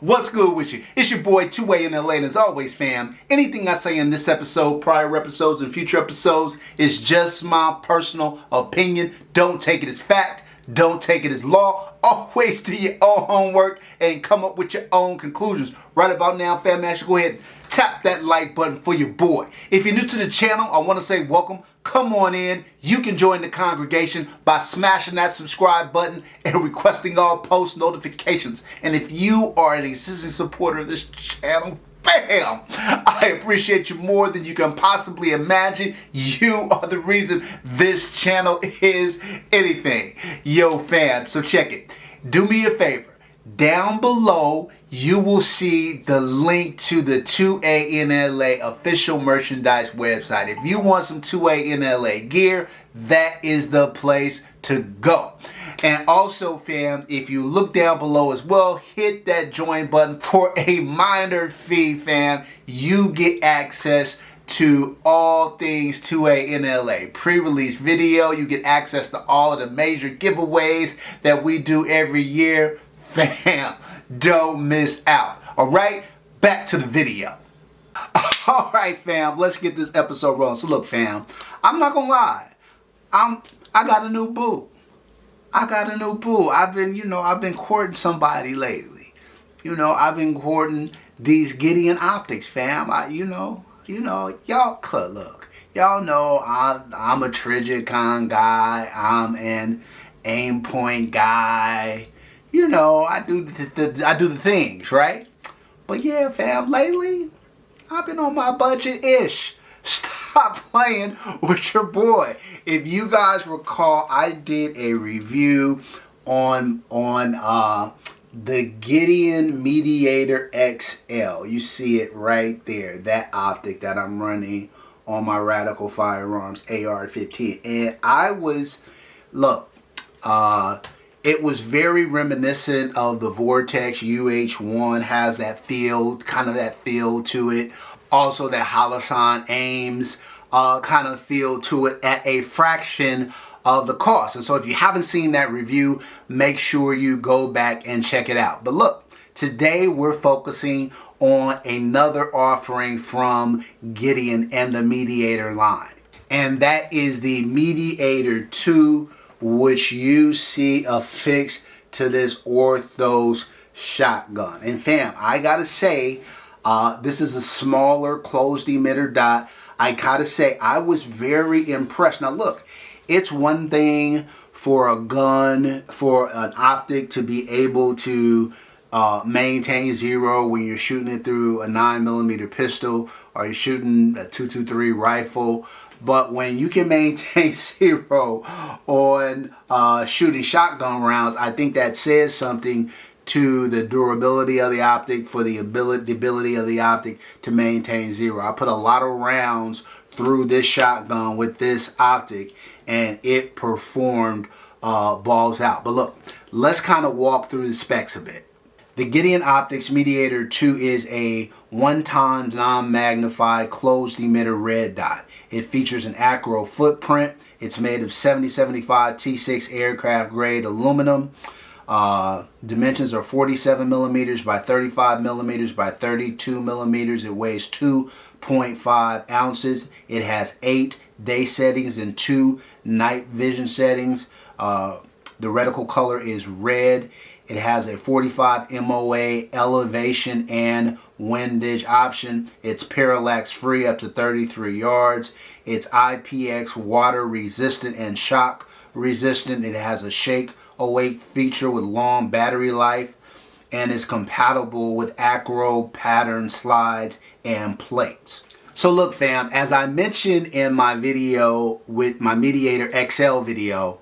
What's good with you? It's your boy 2A in LA, and as always, fam, anything I say in this episode, prior episodes, and future episodes is just my personal opinion. Don't take it as fact. Don't take it as law. Always do your own homework and come up with your own conclusions. Right about now, fam, I should go ahead and tap that like button for your boy. If you're new to the channel, I want to say welcome. Come on in. You can join the congregation by smashing that subscribe button and requesting all post notifications. And if you are an existing supporter of this channel, bam! I appreciate you more than you can possibly imagine. You are the reason this channel is anything. Yo, fam, so check it. Do me a favor. Down below, you will see the link to the 2A in LA official merchandise website. If you want some 2A in LA gear, that is the place to go. And also, fam, if you look down below as well, hit that join button for a minor fee, fam. You get access to all things 2A in LA. Pre-release video, you get access to all of the major giveaways that we do every year. Fam, don't miss out. All right, back to the video. All right, fam, let's get this episode rolling. So look, fam, I'm not gonna lie. I got a new boo. I've been courting somebody lately. I've been courting these Gideon Optics, fam. Y'all could look. Y'all know I'm a Trigicon guy. I'm an aim point guy. I do the things, right? But yeah, fam, lately I've been on my budget-ish. Stop playing with your boy. If you guys recall, I did a review on the Gideon Mediator XL. You see it right there, that optic that I'm running on my Reticle firearms AR-15. And it was very reminiscent of the Vortex UH-1, has that feel, kind of that feel to it. Also that Holosun Ames kind of feel to it at a fraction of the cost. And so if you haven't seen that review, make sure you go back and check it out. But look, today we're focusing on another offering from Gideon and the Mediator line. And that is the Mediator II, which you see affixed to this Orthos shotgun. And fam, I gotta say, this is a smaller closed emitter dot. I gotta say, I was very impressed. Now look, it's one thing for a gun, for an optic to be able to maintain zero when you're shooting it through a 9mm pistol or you're shooting a 223 rifle. But when you can maintain zero on shooting shotgun rounds, I think that says something to the durability of the optic, for the ability of the optic to maintain zero. I put a lot of rounds through this shotgun with this optic, and it performed balls out. But look, let's kind of walk through the specs a bit. The Gideon Optics Mediator II is a 1x non-magnified closed emitter red dot. It features an acro footprint. It's made of 7075 T6 aircraft grade aluminum. Dimensions are 47mm by 35mm by 32mm. It weighs 2.5 ounces. It has 8 day settings and 2 night vision settings. The reticle color is red. It has a 45 MOA elevation and windage option. It's parallax free up to 33 yards. It's IPX water resistant and shock resistant. It has a shake awake feature with long battery life, and is compatible with acro pattern slides and plates. So look, fam, as I mentioned in my video with my Mediator XL video,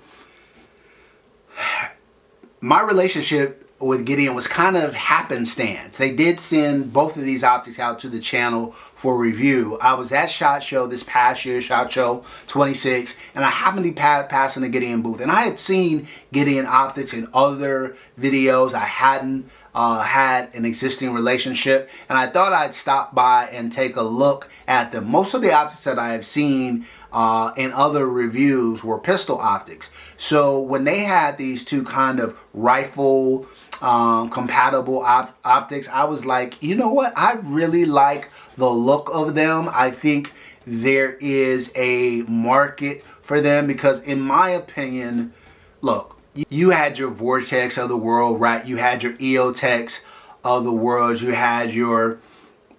my relationship with Gideon was kind of happenstance. They did send both of these optics out to the channel for review. I was at SHOT Show this past year, SHOT Show 26, and I happened to be passing the Gideon booth. And I had seen Gideon optics in other videos. I hadn't had an existing relationship, and I thought I'd stop by and take a look at them. Most of the optics that I have seen in other reviews were pistol optics. So when they had these two kind of rifle compatible optics, I was like, you know what? I really like the look of them. I think there is a market for them because, in my opinion, look, you had your Vortex of the world, right? You had your EOTechs of the world. You had your,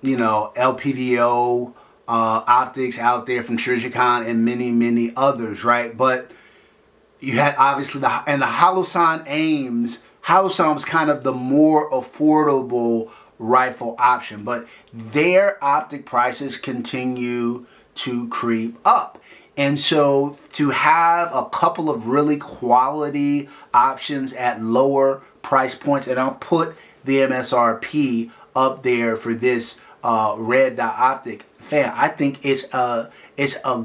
LPVO optics out there from Trijicon and many, many others, right? But you had obviously the Holosun aims. Holosun was kind of the more affordable rifle option, but their optic prices continue to creep up. And so to have a couple of really quality options at lower price points, and I'll put the MSRP up there for this red dot optic, fan, I think it's a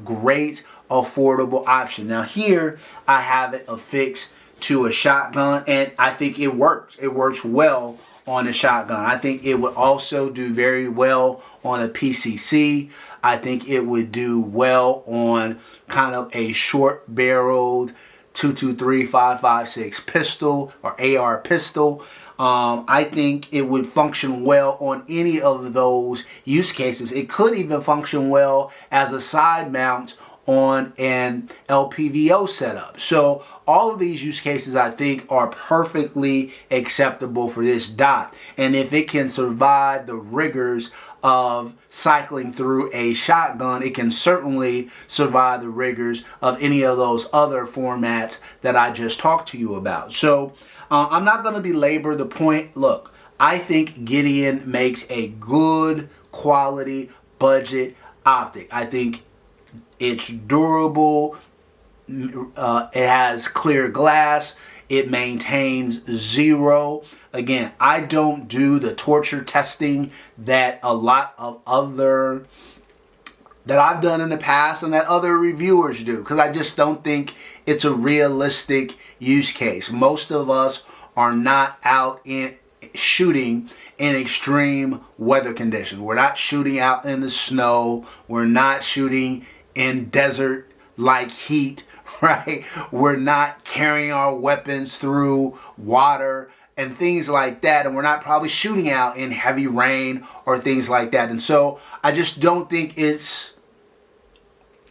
great affordable option. Now here I have it affixed to a shotgun, and I think it works. It works well on a shotgun. I think it would also do very well on a PCC. I think it would do well on kind of a short barreled 223 5.56 pistol or AR pistol. I think it would function well on any of those use cases. It could even function well as a side mount on an LPVO setup. So all of these use cases, I think, are perfectly acceptable for this dot. And if it can survive the rigors of cycling through a shotgun, it can certainly survive the rigors of any of those other formats that I just talked to you about. So I'm not going to belabor the point. Look, I think Gideon makes a good quality budget optic. I think it's durable. It has clear glass. It maintains zero. Again, I don't do the torture testing that a lot of that I've done in the past and that other reviewers do, because I just don't think it's a realistic use case. Most of us are not out in shooting in extreme weather conditions. We're not shooting out in the snow. We're not shooting in desert-like heat, right? We're not carrying our weapons through water and things like that, and we're not probably shooting out in heavy rain or things like that. And so I just don't think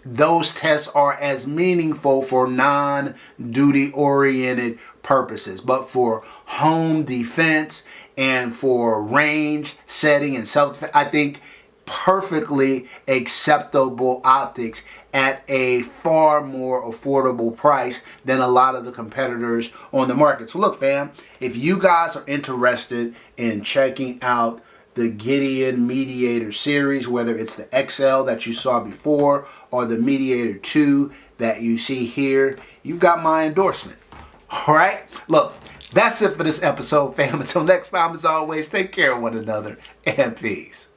those tests are as meaningful for non-duty oriented purposes. But for home defense and for range setting and self-defense, I think perfectly acceptable optics at a far more affordable price than a lot of the competitors on the market. So look, fam, if you guys are interested in checking out the Gideon Mediator series, whether it's the XL that you saw before or the Mediator 2 that you see here, you've got my endorsement. All right? Look, that's it for this episode, fam. Until next time, as always, take care of one another and peace.